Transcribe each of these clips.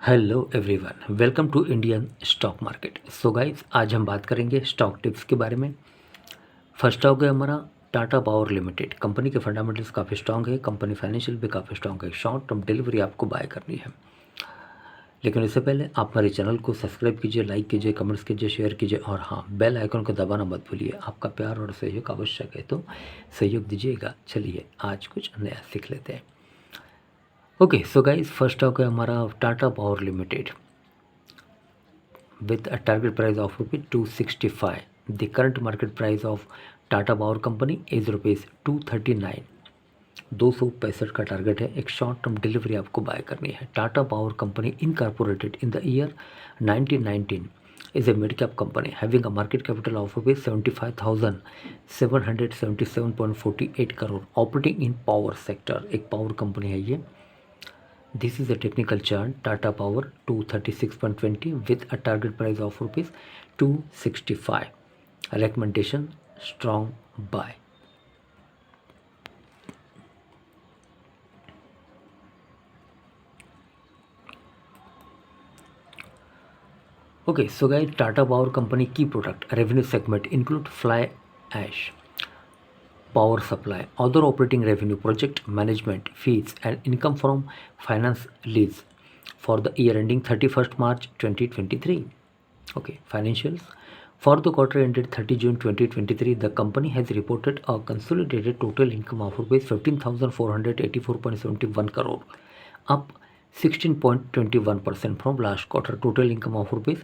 Hello everyone, welcome to Indian stock market. So guys, आज हम बात करेंगे स्टॉक टिप्स के बारे में। फर्स्ट स्टॉक है हमारा टाटा पावर लिमिटेड। कंपनी के फंडामेंटल्स काफ़ी स्ट्रांग है, कंपनी फाइनेंशियल भी काफ़ी स्ट्रांग है। शॉर्ट टर्म डिलीवरी आपको बाय करनी है, लेकिन इससे पहले आप हमारे चैनल को सब्सक्राइब कीजिए, लाइक कीजिए, कमेंट्स कीजिए, शेयर कीजिए और हाँ, बेल आइकन को दबाना मत भूलिए। आपका प्यार और सहयोग आवश्यक है, तो सहयोग दीजिएगा। चलिए आज कुछ नया सीख लेते हैं। Okay, so guys, first stock है हमारा Tata power limited with a target price of rupees 265. The current market price of Tata power company is rupees 239। 265 का टारगेट है। एक शॉर्ट टर्म डिलीवरी आपको बाय करनी है। Tata power company incorporated in the year 1919 is a mid cap company having a market capital of rupees 75,777.48 crore, operating in power sector। एक power company है ये। This is a technical chart. Tata Power 236.20 with a target price of rupees 265. Recommendation strong buy. Okay, so guys, Tata Power Company key product revenue segment include fly ash, power supply, other operating revenue, project management fees and income from finance lease for the year ending 31st March 2023. Okay, financials. For the quarter ended 30 June 2023, the company has reported a consolidated total income of rupees 15,484.71 crore, up 16.21% from last quarter. Total income of rupees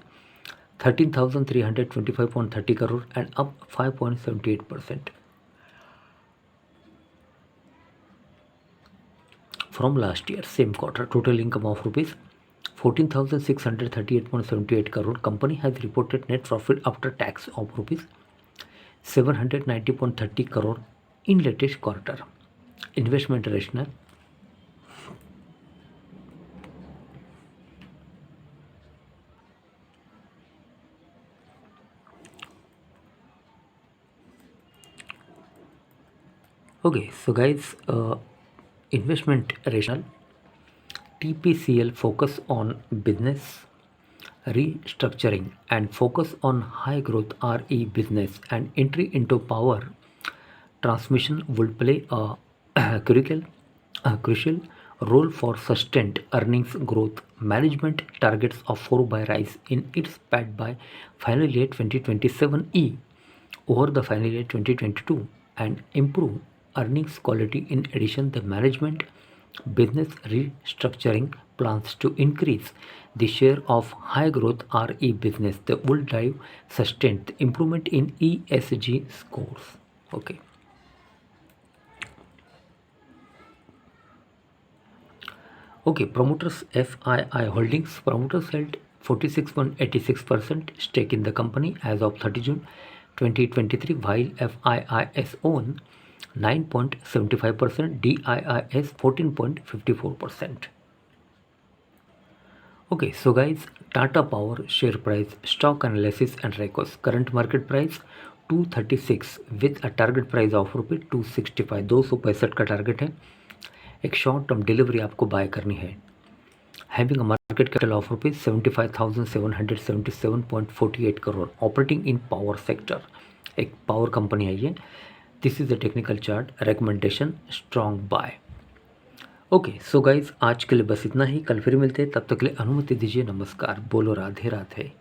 13,325.30 crore and up 5.78% from last year same quarter. Total income of rupees 14,638.78 crore. Company has reported net profit after tax of rupees 790.30 crore in latest quarter. Investment rationale. Okay, so guys, investment rationale. TPCL focus on business restructuring and focus on high growth RE business, and entry into power transmission would play a crucial role for sustained earnings growth. Management targets a 4 by rise in its PAT by final year 2027 over the final year 2022 and improve earnings quality. In addition, the management business restructuring plans to increase the share of high growth RE business that will drive sustained improvement in ESG scores. Okay. Okay, promoters FII Holdings. Promoters held 46.86% stake in the company as of 30 June 2023, while FIIs own 9.75%, DIIs 14.54%. Okay, so guys, Tata Power share price, stock analysis and records. Current market price 236 with a target price of रुपये 265। 265 का target है। एक short term delivery आपको bye करनी है। Having a market capital of rupees 75,777.48 crore, operating in power sector. एक power company है ये। This is the technical chart. Recommendation strong bye. Okay, so guys, आज के लिए बस इतना ही। कल फिर मिलते हैं, तब तक के लिए अनुमति दीजिए। नमस्कार। बोलो राधे राधे।